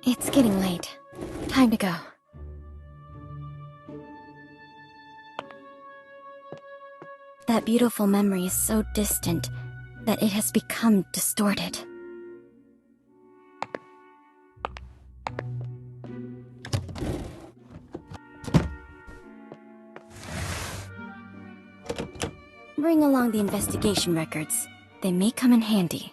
It's getting late. Time to go. That beautiful memory is so distant that it has become distorted. Bring along the investigation records. They may come in handy.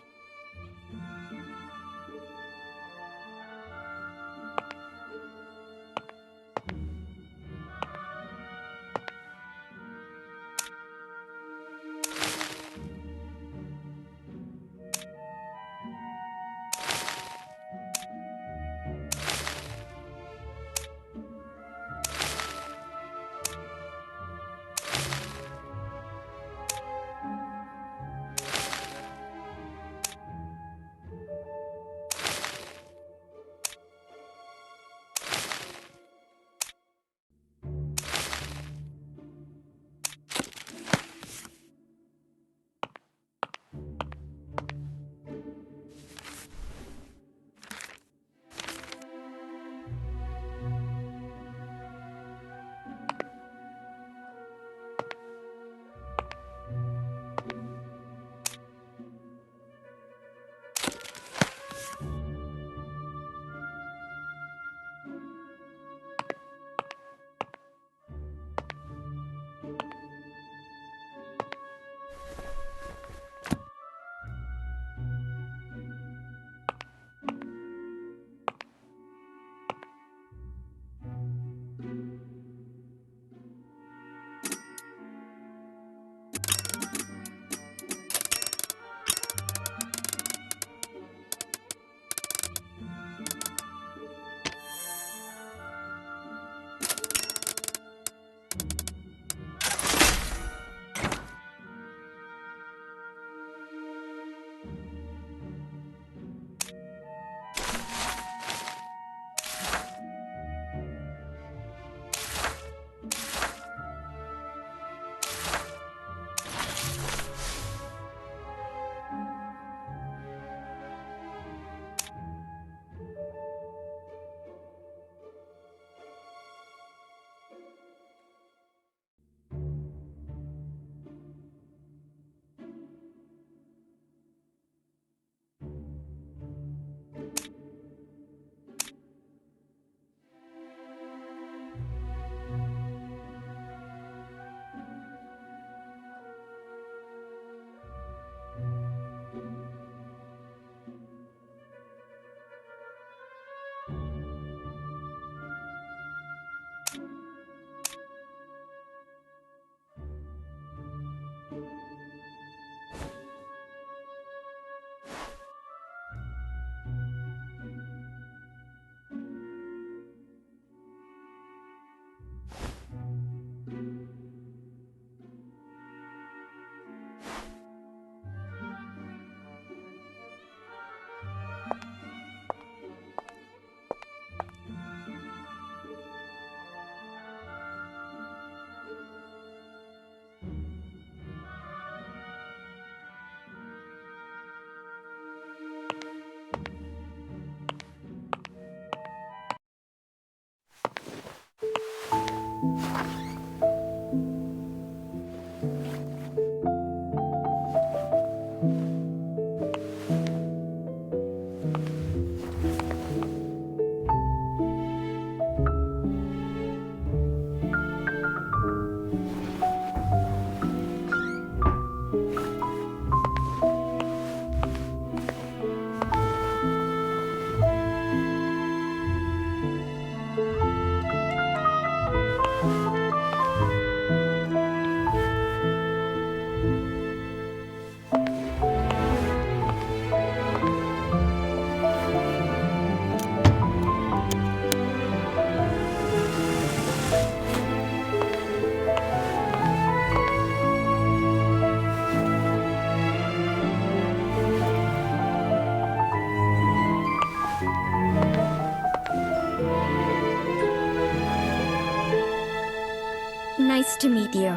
Nice to meet you.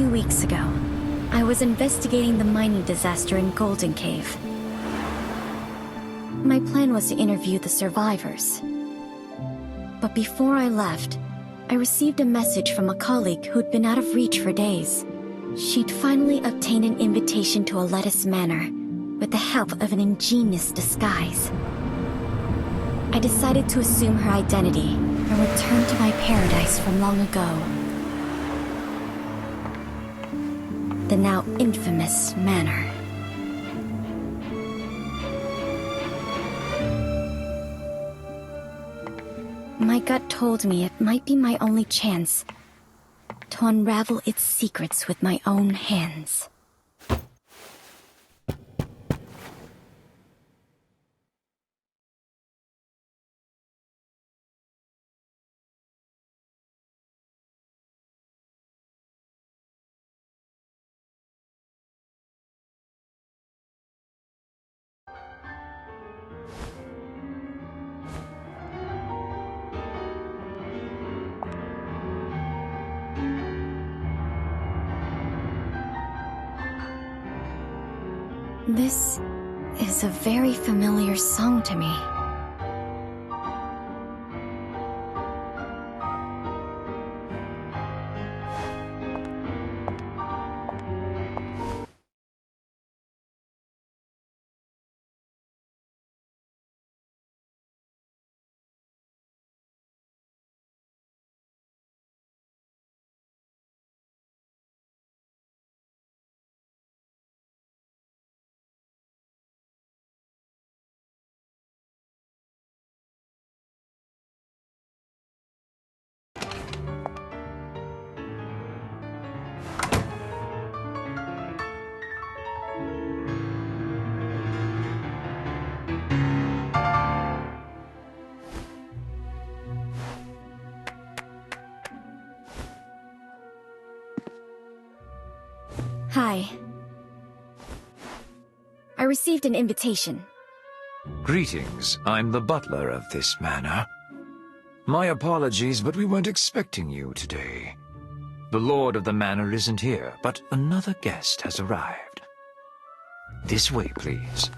few weeks ago, I was investigating the mining disaster in Golden Cave. My plan was to interview the survivors. But before I left, I received a message from a colleague who'd been out of reach for days. She'd finally obtained an invitation to a lettuce manor, with the help of an ingenious disguise. I decided to assume her identity and return to my paradise from long ago. The now infamous manor. My gut told me it might be my only chance to unravel its secrets with my own hands. This is a very familiar song to me. Hi. I received an invitation. Greetings. I'm the butler of this manor. My apologies, but we weren't expecting you today. The lord of the manor isn't here, but another guest has arrived. This way, please.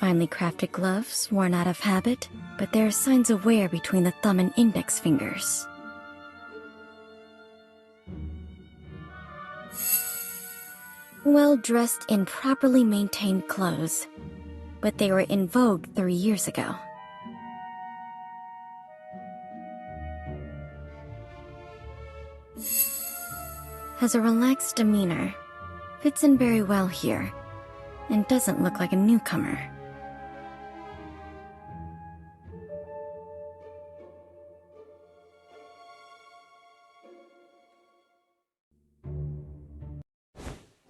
Finely crafted gloves, worn out of habit, but there are signs of wear between the thumb and index fingers. Well-dressed in properly maintained clothes, but they were in vogue 3 years ago. Has a relaxed demeanor, fits in very well here, and doesn't look like a newcomer.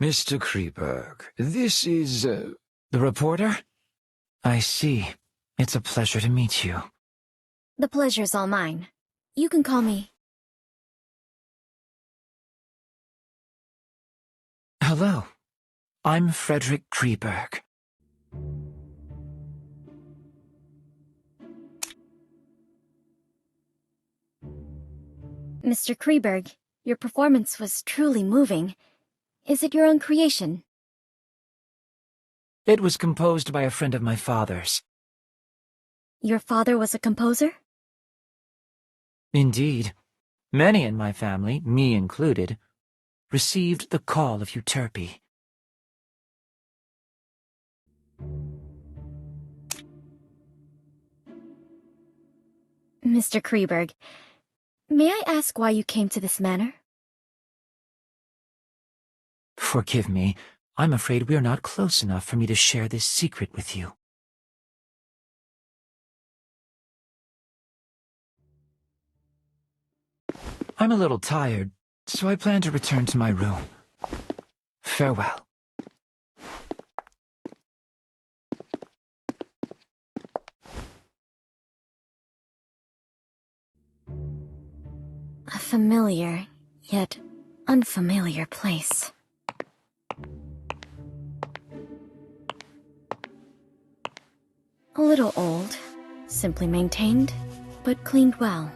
Mr. Kreberg, this is, the reporter? I see. It's a pleasure to meet you. The pleasure's all mine. You can call me... Hello. I'm Frederick Kreberg. Mr. Kreberg, your performance was truly moving. Is it your own creation? It was composed by a friend of my father's. Your father was a composer? Indeed. Many in my family, me included, received the call of Euterpe. Mr. Kreberg, may I ask why you came to this manor? Forgive me. I'm afraid we're not close enough for me to share this secret with you. I'm a little tired, so I plan to return to my room. Farewell. A familiar, yet unfamiliar place. A little old, simply maintained, but cleaned well.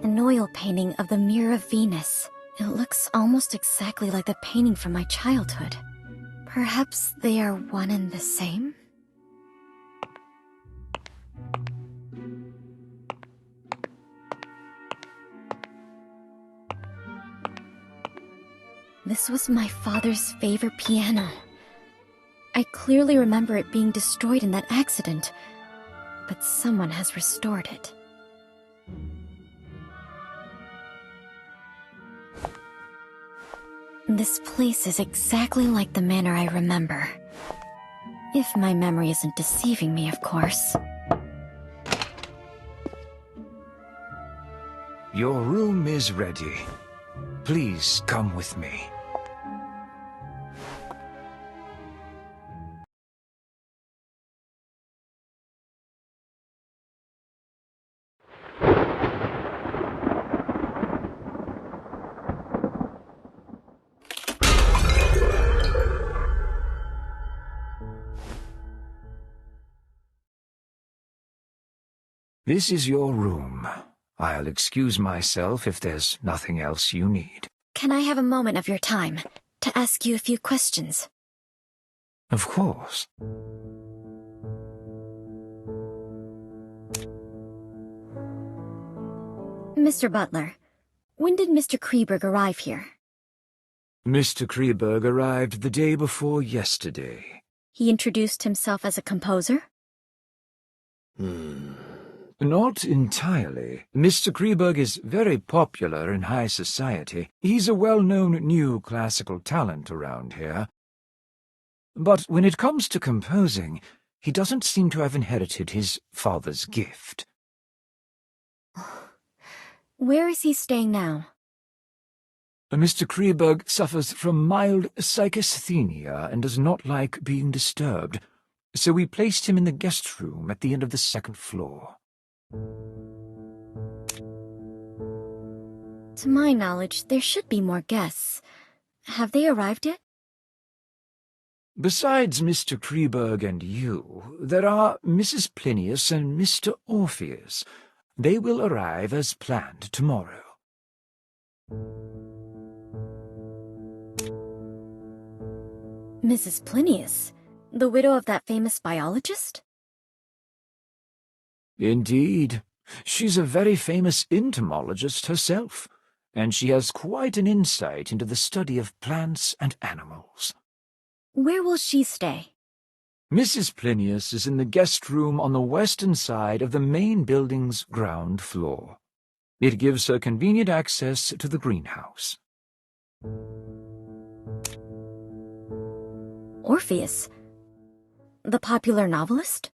An oil painting of the Mirror of Venus. It looks almost exactly like the painting from my childhood. Perhaps they are one and the same? This was my father's favorite piano. I clearly remember it being destroyed in that accident, but someone has restored it. This place is exactly like the manor I remember. If my memory isn't deceiving me, of course. Your room is ready. Please come with me. This is your room. I'll excuse myself if there's nothing else you need. Can I have a moment of your time to ask you a few questions? Of course. Mr. Butler, when did Mr. Kreberg arrive here? Mr. Kreberg arrived the day before yesterday. He introduced himself as a composer? Not entirely. Mr. Kreberg is very popular in high society. He's a well-known new classical talent around here. But when it comes to composing, he doesn't seem to have inherited his father's gift. Where is he staying now? Mr. Kreberg suffers from mild psychasthenia and does not like being disturbed, so we placed him in the guest room at the end of the second floor. To my knowledge, there should be more guests. Have they arrived yet? Besides Mr. Kreberg and you, there are Mrs. Plinius and Mr. Orpheus. They will arrive as planned tomorrow. Mrs. Plinius, the widow of that famous biologist? Indeed. She's a very famous entomologist herself, and she has quite an insight into the study of plants and animals. Where will she stay? Mrs. Plinius is in the guest room on the western side of the main building's ground floor. It gives her convenient access to the greenhouse. Orpheus? The popular novelist?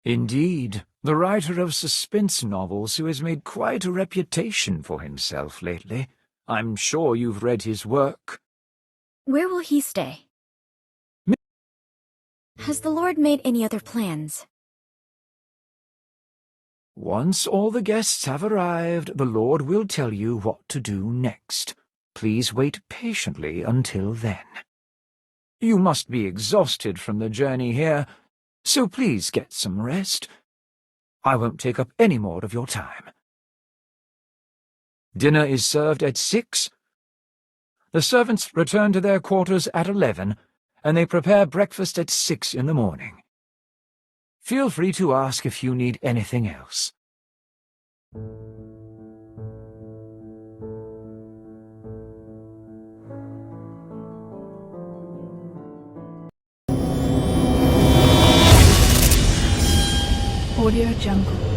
Indeed, the writer of suspense novels who has made quite a reputation for himself lately. I'm sure you've read his work. Where will he stay? Has the Lord made any other plans? Once all the guests have arrived, the Lord will tell you what to do next. Please wait patiently until then. You must be exhausted from the journey here, so please get some rest. I won't take up any more of your time. Dinner is served at 6. The servants return to their quarters at 11, and they prepare breakfast at 6 in the morning. Feel free to ask if you need anything else. Audio Jungle.